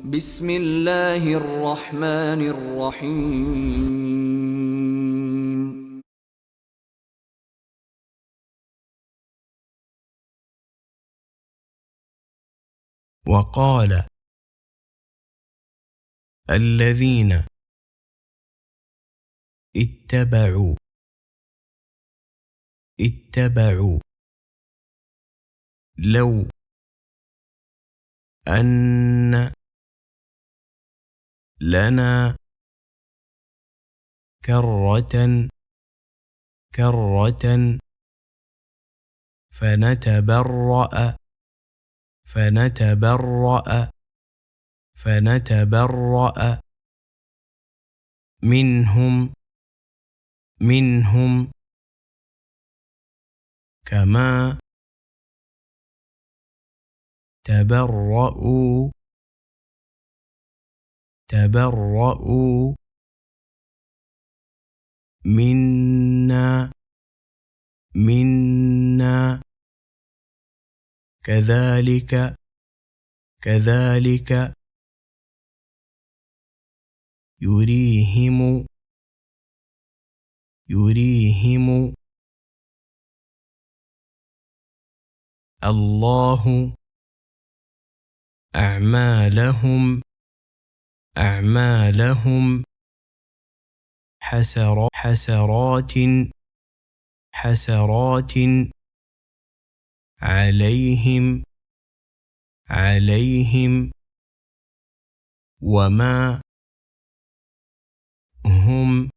بسم الله الرحمن الرحيم. وقال الذين اتبعوا لو أن لنا كرة فنتبرأ منهم كما تبرؤوا منا كذلك يريهم الله أعمالهم حسرات عليهم وما هم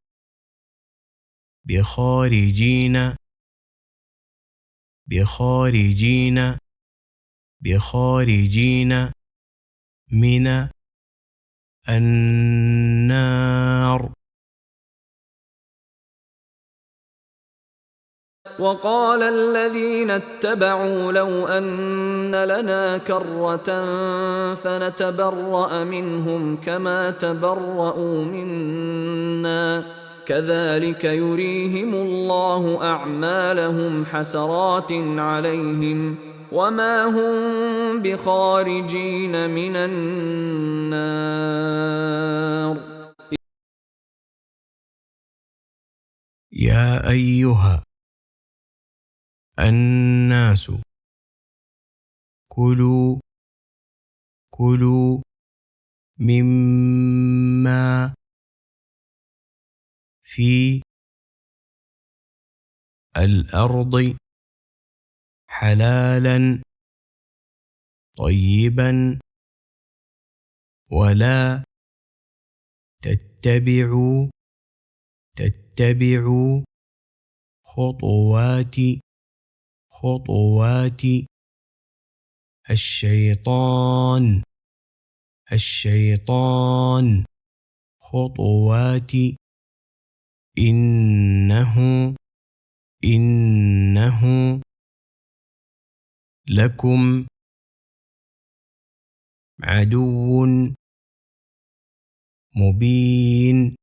بخارجين من النار. وقال الذين اتبعوا لو أن لنا كرة فنتبرأ منهم كما تبرؤوا منا كذلك يريهم الله أعمالهم حسرات عليهم وما هم بخارجين من النار. يا أيها الناس كلوا مما في الأرض حلالا طيبا ولا تتبعوا خطوات الشيطان خطوات إنه لكم عدو مبين.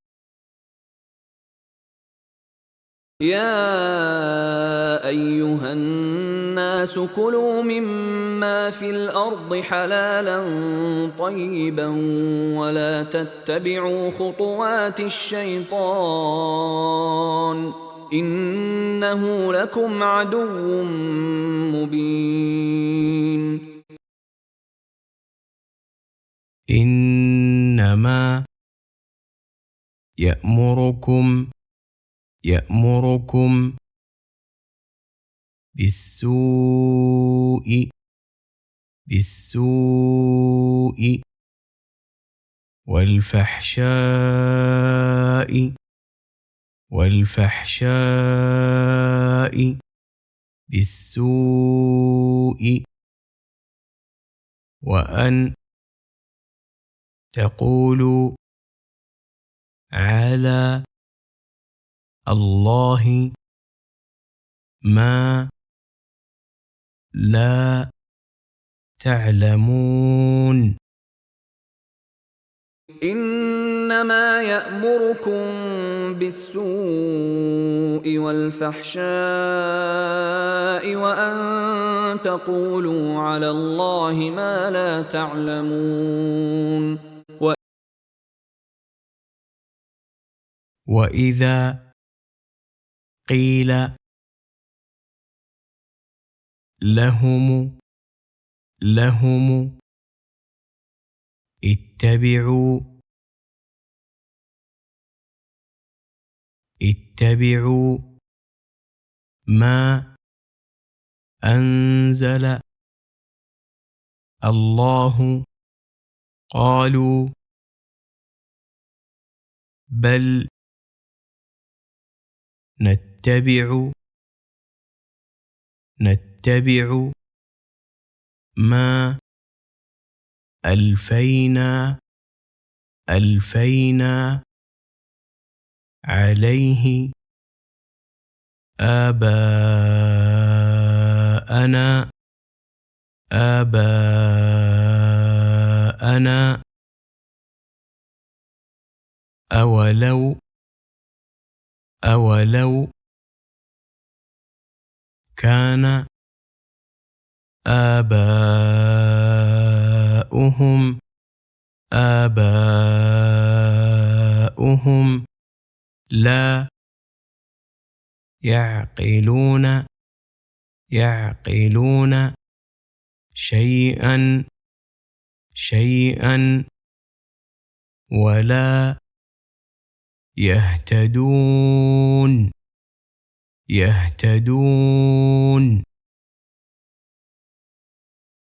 يا أيها الناس كلوا مما في الأرض حلالا طيبا ولا تتبعوا خطوات الشيطان إنه لكم عدو مبين. إنما يأمركم بالسوء والفحشاء وأن تقولوا على الله ما لا تعلمون. إنما يأمركم بالسوء والفحشاء وأن تقولوا على الله ما لا تعلمون. وإذا قيل لهم اتبعوا ما أنزل الله قالوا بل نتبع ما ألفينا عليه آباءنا أولو كان آباؤهم لا يعقلون شيئا ولا يهتدون.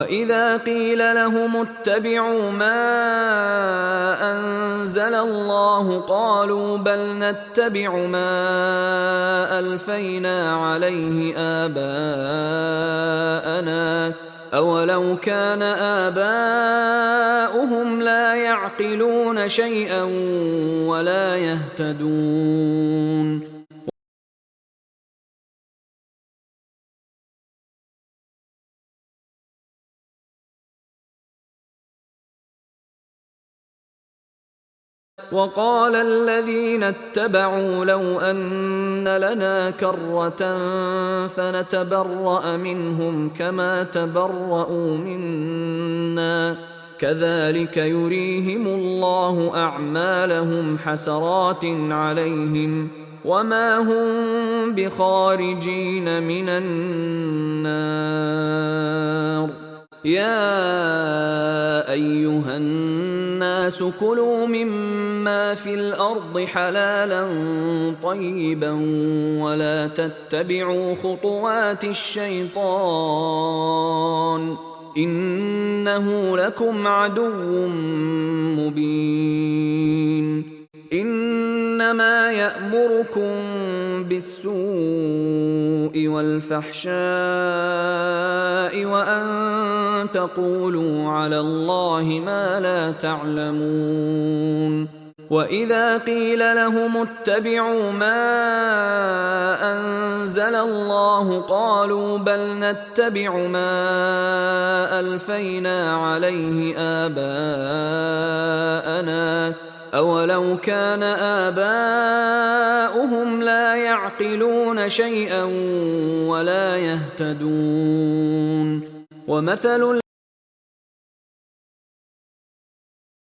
وإذا قيل لهم اتبعوا ما أنزل الله قالوا بل نتبع ما ألفينا عليه آباءنا أولو كان آباؤهم لا يعقلون شيئا ولا يهتدون. وقال الذين اتبعوا لو أن لنا كرة فنتبرأ منهم كما تبرأوا منا كذلك يريهم الله أعمالهم حسرات عليهم وما هم بخارجين من النار. يا أيها الناس كلوا مما في الأرض حلالا طيبا ولا تتبعوا خطوات الشيطان إنه لكم عدو مبين. إنما يأمركم بالسوء والفحشاء وأن تقولوا على الله ما لا تعلمون. وإذا قيل لهم اتبعوا ما أنزل الله قالوا بل نتبع ما ألفينا عليه آباءنا أولو كان آباؤهم لا يعقلون شيئا ولا يهتدون. ومثل